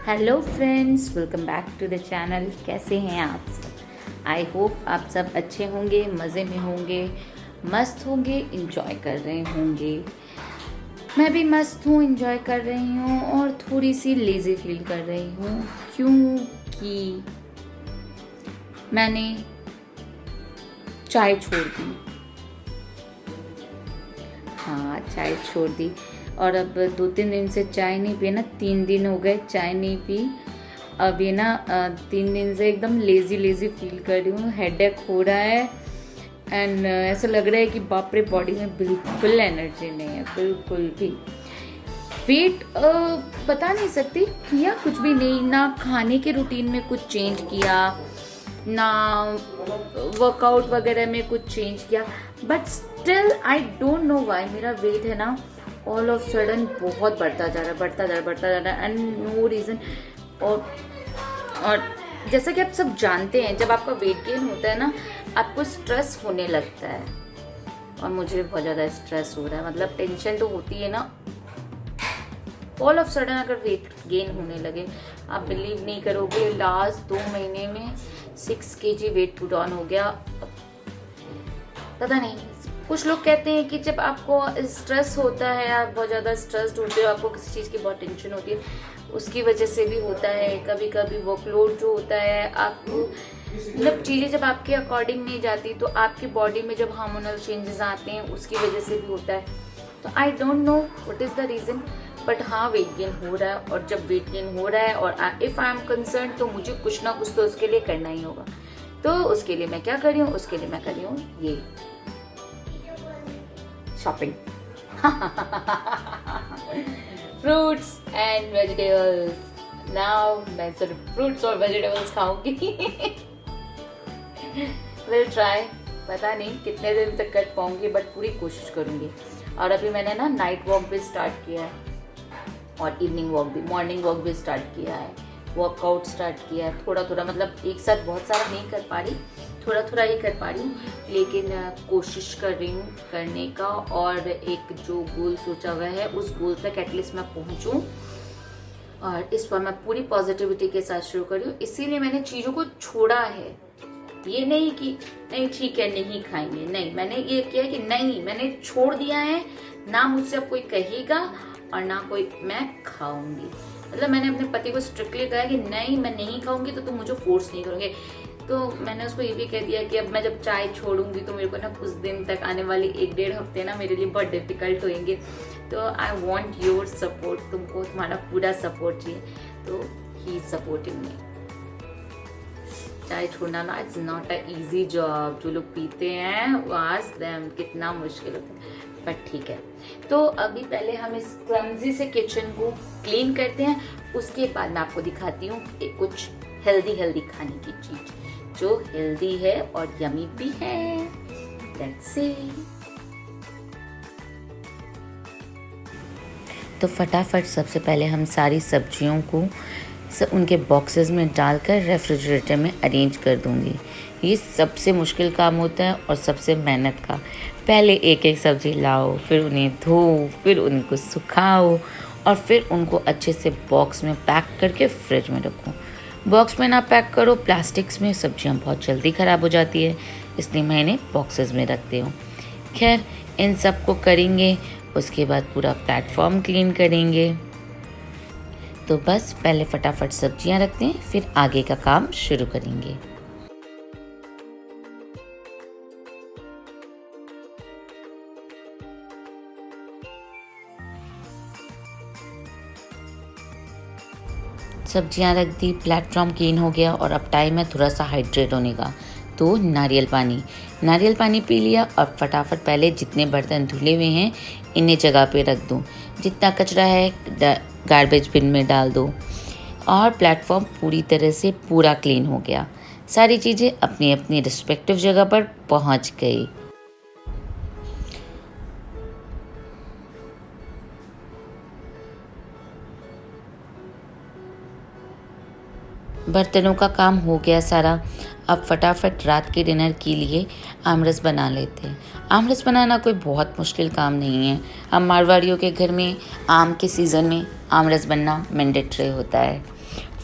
Hello friends, welcome back to the channel. कैसे हैं आप सब? आई होप आप सब अच्छे होंगे, मज़े में होंगे, मस्त होंगे, इंजॉय कर रहे होंगे। मैं भी मस्त हूँ, इंजॉय कर रही हूँ और थोड़ी सी लेज़ी फील कर रही हूँ क्योंकि मैंने चाय छोड़ दी। हाँ, चाय छोड़ दी और अब 2-3 दिन से चाय नहीं पी ना। 3 दिन हो गए चाय नहीं पी। अब ये ना 3 दिन से एकदम लेज़ी लेज़ी फील कर रही हूँ। हेडेक हो रहा है एंड ऐसा लग रहा है कि बाप रे, बॉडी में बिल्कुल एनर्जी नहीं है, बिल्कुल भी। वेट बता नहीं सकती, किया कुछ भी नहीं। ना खाने के रूटीन में कुछ चेंज किया, ना वर्कआउट वगैरह में कुछ चेंज किया, but still I don't know why मेरा वेट है ना ऑल ऑफ सडन बहुत बढ़ता जा रहा है एंड नो रीज़न। और जैसा कि आप सब जानते हैं, जब आपका वेट गेन होता है ना, आपको स्ट्रेस होने लगता है और मुझे बहुत ज़्यादा स्ट्रेस हो रहा है। मतलब टेंशन तो होती है ना, ऑल ऑफ सडन अगर वेट गेन होने लगे। आप बिलीव नहीं करोगे, लास्ट 2 महीने में 6 kg वेट पुट ऑन हो गया। पता नहीं, कुछ लोग कहते हैं कि जब आपको स्ट्रेस होता है, आप बहुत ज़्यादा स्ट्रेस्ड होते हो, आपको किसी चीज़ की बहुत टेंशन होती है, उसकी वजह से भी होता है। कभी कभी वर्कलोड जो होता है, आपको मतलब चीज़ें जब आपके अकॉर्डिंग नहीं जाती तो आपकी बॉडी में जब हार्मोनल चेंजेस आते हैं, उसकी वजह से भी होता है। तो I don't know what is the reason, but हाँ, वेट गेन हो रहा है। और जब वेट गेन हो रहा है और इफ़ आई एम कंसर्न, तो मुझे कुछ ना कुछ तो उसके लिए करना ही होगा। तो उसके लिए मैं क्या कर रही हूँ? उसके लिए मैं कर रही हूँ ये shopping. Fruits and vegetables. Now मैं सिर्फ फ्रूट्स और वेजिटेबल्स खाऊंगी। विल ट्राई, पता नहीं कितने दिन तक कर पाऊंगी, बट पूरी कोशिश करूंगी। और अभी मैंने ना नाइट वॉक भी स्टार्ट किया है और इवनिंग वॉक भी, मॉर्निंग वॉक भी स्टार्ट किया है, वर्कआउट स्टार्ट किया है। थोड़ा थोड़ा, मतलब एक साथ बहुत सारा नहीं कर पा रही, थोड़ा थोड़ा ही कर पा रही हूँ, लेकिन कोशिश कर रही हूँ करने का। और एक जो गोल सोचा हुआ है, उस गोल तक एटलीस्ट मैं पहुँचूँ। और इस बार मैं पूरी पॉजिटिविटी के साथ शुरू कर रही हूँ, इसीलिए मैंने चीज़ों को छोड़ा है। ये नहीं कि नहीं ठीक है नहीं खाएंगे, नहीं, मैंने ये किया कि नहीं, मैंने छोड़ दिया है। ना मुझसे अब कोई कहेगा और ना कोई मैं खाऊंगी। मतलब मैंने अपने पति को स्ट्रिक्टली कहा कि नहीं, मैं नहीं खाऊंगी, तो तुम मुझे फोर्स नहीं करोगे। तो मैंने उसको ये भी कह दिया कि अब मैं जब चाय छोड़ूंगी तो मेरे को ना कुछ दिन तक, आने वाली 1-1.5 हफ्ते ना मेरे लिए बहुत डिफिकल्ट होंगे। तो आई वॉन्ट योर सपोर्ट, तुमको तुम्हारा पूरा सपोर्ट चाहिए। तो ही सपोर्टिंग मी। चाय छोड़ना ना, it's not a easy job. जो लोग पीते हैं, आस्क देम कितना मुश्किल होता है, बट ठीक है। तो अभी पहले हम इस क्लमजी से किचन को क्लीन करते हैं, उसके बाद मैं आपको दिखाती हूँ कुछ हेल्दी खाने की चीज जो हेल्दी है और यमी भी है। Let's see. तो फटाफट सबसे पहले हम सारी सब्जियों को उनके बॉक्सेस में डालकर रेफ्रिजरेटर में अरेंज कर दूंगी। ये सबसे मुश्किल काम होता है और सबसे मेहनत का। पहले एक एक सब्ज़ी लाओ, फिर उन्हें धो, फिर उनको सुखाओ और फिर उनको अच्छे से बॉक्स में पैक करके फ्रिज में रखो। बॉक्स में ना पैक करो, प्लास्टिक्स में सब्जियां बहुत जल्दी ख़राब हो जाती है, इसलिए मैं इन्हें बॉक्सेस में रखती हूँ। खैर, इन सब को करेंगे, उसके बाद पूरा प्लेटफॉर्म क्लीन करेंगे। तो बस पहले फटाफट सब्जियां रखते हैं, फिर आगे का काम शुरू करेंगे। सब्जियां रख दी, प्लेटफॉर्म क्लीन हो गया और अब टाइम है थोड़ा सा हाइड्रेट होने का। तो नारियल पानी पी लिया और फटाफट पहले जितने बर्तन धुले हुए हैं इन्हें जगह पे रख दूँ। जितना कचरा है गार्बेज बिन में डाल दो। और प्लेटफॉर्म पूरी तरह से पूरा क्लीन हो गया। सारी चीज़ें अपनी अपनी रिस्पेक्टिव जगह पर पहुंच गई। बर्तनों का काम हो गया सारा। अब फटाफट रात के डिनर के लिए आमरस बना लेते हैं। आमरस बनाना कोई बहुत मुश्किल काम नहीं है। हम मारवाड़ियों के घर में आम के सीज़न में आमरस बनना मैंडेटरी होता है।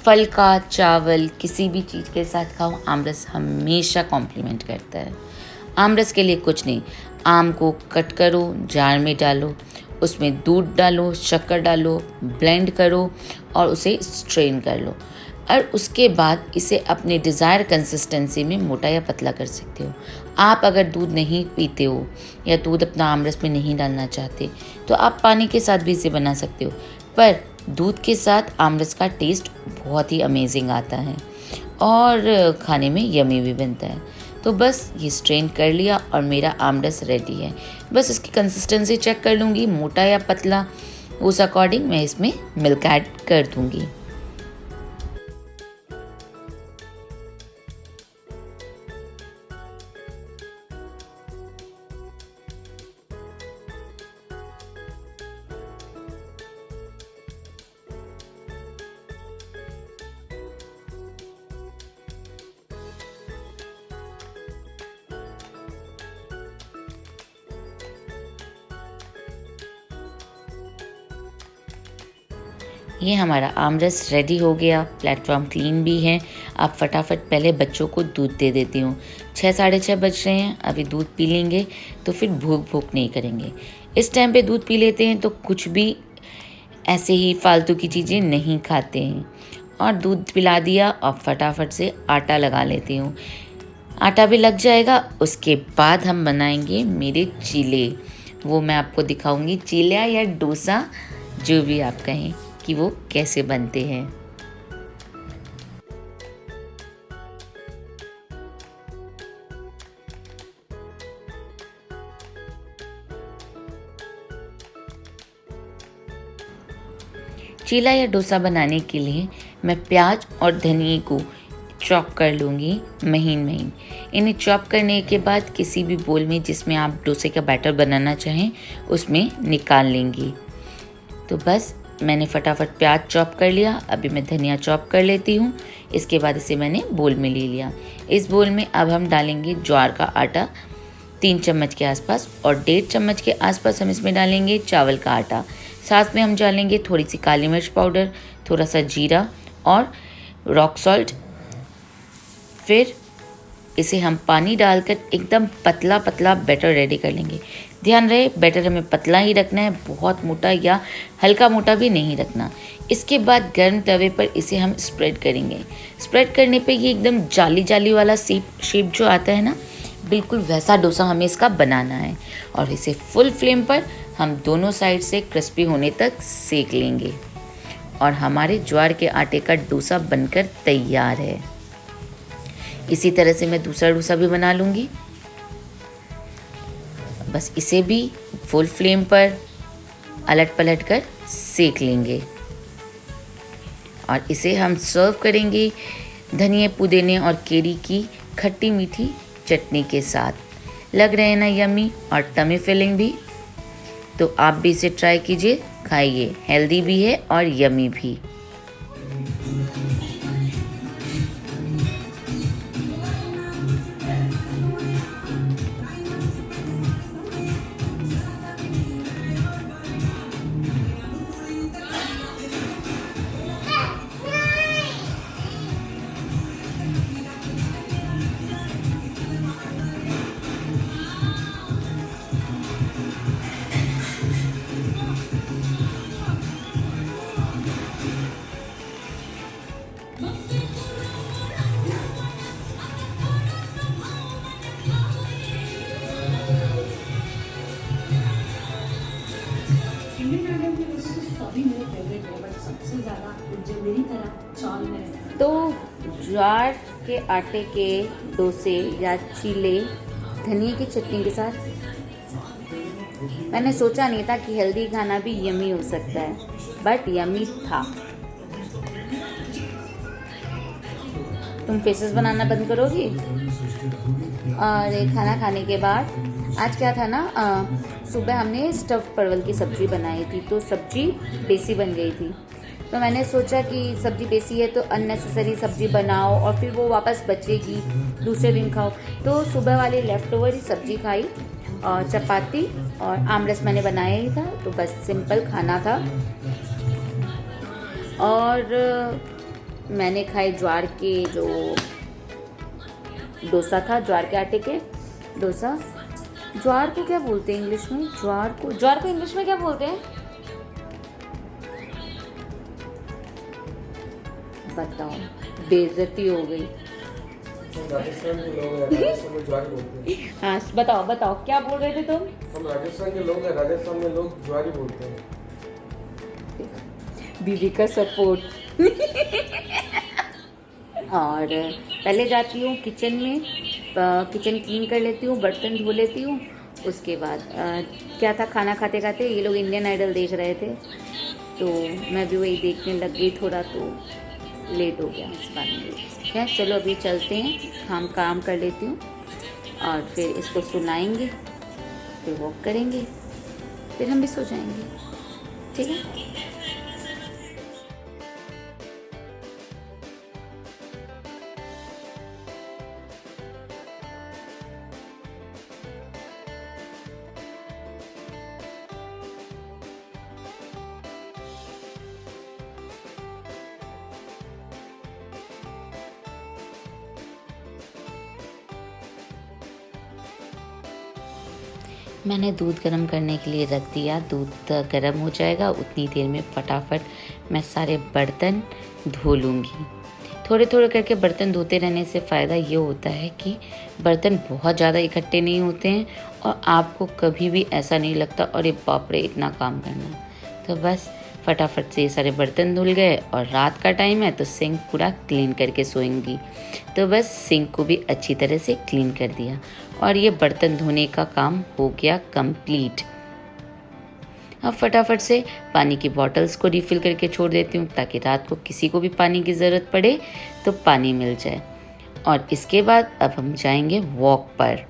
फल का, चावल, किसी भी चीज़ के साथ खाओ, आमरस हमेशा कॉम्प्लीमेंट करता है। आमरस के लिए कुछ नहीं, आम को कट करो, जार में डालो, उसमें दूध डालो, शक्कर डालो, ब्लेंड करो और उसे स्ट्रेन कर लो। और उसके बाद इसे अपने डिज़ायर कंसिस्टेंसी में मोटा या पतला कर सकते हो। आप अगर दूध नहीं पीते हो या दूध अपना आमरस में नहीं डालना चाहते तो आप पानी के साथ भी इसे बना सकते हो, पर दूध के साथ आमरस का टेस्ट बहुत ही अमेजिंग आता है और खाने में यमी भी बनता है। तो बस ये स्ट्रेन कर लिया और मेरा आमरस रेडी है। बस इसकी कंसिस्टेंसी चेक कर लूँगी, मोटा या पतला, उस अकॉर्डिंग मैं इसमें मिल्क ऐड कर दूँगी। ये हमारा आमरस रेडी हो गया, प्लेटफॉर्म क्लीन भी है। अब फटाफट पहले बच्चों को दूध दे देती हूँ। 6 साढ़े 6 बज रहे हैं, अभी दूध पी लेंगे तो फिर भूख नहीं करेंगे। इस टाइम पे दूध पी लेते हैं तो कुछ भी ऐसे ही फालतू की चीज़ें नहीं खाते हैं। और दूध पिला दिया और फटाफट से आटा लगा लेती हूँ। आटा भी लग जाएगा, उसके बाद हम बनाएंगे मेरे चीले। वो मैं आपको दिखाऊंगी, चीला या डोसा जो भी आप कहें, कि वो कैसे बनते हैं। चीला या डोसा बनाने के लिए मैं प्याज और धनिए को चॉप कर लूँगी महीन महीन। इन्हें चॉप करने के बाद किसी भी बोल में जिसमें आप डोसे का बैटर बनाना चाहें उसमें निकाल लेंगी। तो बस मैंने फटाफट प्याज चॉप कर लिया, अभी मैं धनिया चॉप कर लेती हूँ। इसके बाद इसे मैंने बोल में ले लिया। इस बोल में अब हम डालेंगे ज्वार का आटा 3 चम्मच के आसपास और 1.5 चम्मच के आसपास हम इसमें डालेंगे चावल का आटा। साथ में हम डालेंगे थोड़ी सी काली मिर्च पाउडर, थोड़ा सा जीरा और रॉक सॉल्ट। फिर इसे हम पानी डालकर एकदम पतला पतला बैटर रेडी कर लेंगे। ध्यान रहे बैटर हमें पतला ही रखना है, बहुत मोटा या हल्का मोटा भी नहीं रखना। इसके बाद गर्म तवे पर इसे हम स्प्रेड करेंगे। स्प्रेड करने पे ये एकदम जाली जाली वाला शेप जो आता है ना, बिल्कुल वैसा डोसा हमें इसका बनाना है। और इसे फुल फ्लेम पर हम दोनों साइड से क्रिस्पी होने तक सेक लेंगे और हमारे ज्वार के आटे का डोसा बनकर तैयार है। इसी तरह से मैं दूसरा डोसा भी बना लूँगी। बस इसे भी फुल फ्लेम पर अलट पलट कर सेक लेंगे और इसे हम सर्व करेंगे धनिया, पुदीने और केरी की खट्टी मीठी चटनी के साथ। लग रहे हैं ना यम्मी और टमी फिलिंग भी। तो आप भी इसे ट्राई कीजिए, खाइए, हेल्दी भी है और यम्मी भी। तो ज्वार के आटे के डोसे या चीले धनिया की चटनी के साथ मैंने सोचा नहीं था कि हेल्दी खाना भी यमी हो सकता है, बट यमी था। तुम फेसेस बनाना बंद करोगी? और खाना खाने के बाद आज क्या था ना, सुबह हमने स्टफ़ परवल की सब्ज़ी बनाई थी, तो सब्ज़ी बेसी बन गई थी। तो मैंने सोचा कि सब्ज़ी बेसी है तो अननेसेसरी सब्ज़ी बनाओ और फिर वो वापस बचेगी, दूसरे दिन खाओ। तो सुबह वाली लेफ़्ट ओवर ही सब्ज़ी खाई और चपाती और आमरस मैंने बनाया ही था, तो बस सिंपल खाना था। और मैंने खाए ज्वार के जो डोसा था, ज्वार के आटे के डोसा। ज्वार को क्या बोलते हैं इंग्लिश में? ज्वार को इंग्लिश में क्या बोलते हैं बताओ? बेइज्जती हो गई। राजस्थान के लोग हैं, राजस्थान में ज्वारी बोलते हैं। हाँ बताओ क्या बोल रहे थे तुम? हम राजस्थान के लोग हैं, राजस्थान में लोग ज्वारी बोलते हैं। बीवी का सपोर्ट। और पहले जाती हूँ किचन में, किचन क्लीन कर लेती हूँ, बर्तन धो लेती हूँ। उसके बाद क्या था, खाना खाते खाते ये लोग इंडियन आइडल देख रहे थे, तो मैं भी वही देखने लग गई थोड़ा, तो लेट हो गया इस बार में। क्या, चलो अभी चलते हैं, हम काम कर लेती हूँ और फिर इसको सुलाएंगे, फिर वॉक करेंगे, फिर हम भी सो जाएंगे। ठीक है। मैंने दूध गर्म करने के लिए रख दिया। दूध गर्म हो जाएगा, उतनी देर में फटाफट मैं सारे बर्तन धो लूँगी। थोड़े थोड़े करके बर्तन धोते रहने से फ़ायदा ये होता है कि बर्तन बहुत ज़्यादा इकट्ठे नहीं होते हैं और आपको कभी भी ऐसा नहीं लगता अरे बाप रे इतना काम करना। तो बस फटाफट से ये सारे बर्तन धुल गए और रात का टाइम है तो सिंक पूरा क्लीन करके सोएंगी। तो बस सिंक को भी अच्छी तरह से क्लीन कर दिया और ये बर्तन धोने का काम हो गया कंप्लीट। अब फटाफट से पानी की बॉटल्स को रिफ़िल करके छोड़ देती हूँ ताकि रात को किसी को भी पानी की ज़रूरत पड़े तो पानी मिल जाए। और इसके बाद अब हम जाएंगे वॉक पर।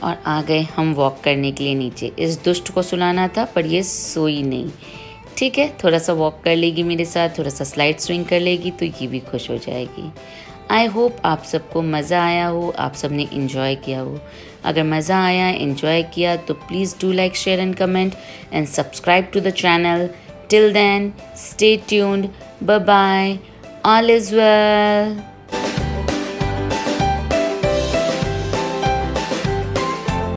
और आ गए हम वॉक करने के लिए नीचे। इस दुष्ट को सुलाना था पर ये सोई नहीं। ठीक है, थोड़ा सा वॉक कर लेगी मेरे साथ, थोड़ा सा स्लाइड स्विंग कर लेगी तो ये भी खुश हो जाएगी। आई होप आप सबको मज़ा आया हो, आप सब ने इन्जॉय किया हो। अगर मज़ा आया, इन्जॉय किया तो please do like, share and comment and subscribe to the channel. Till then stay tuned, bye bye, all is well.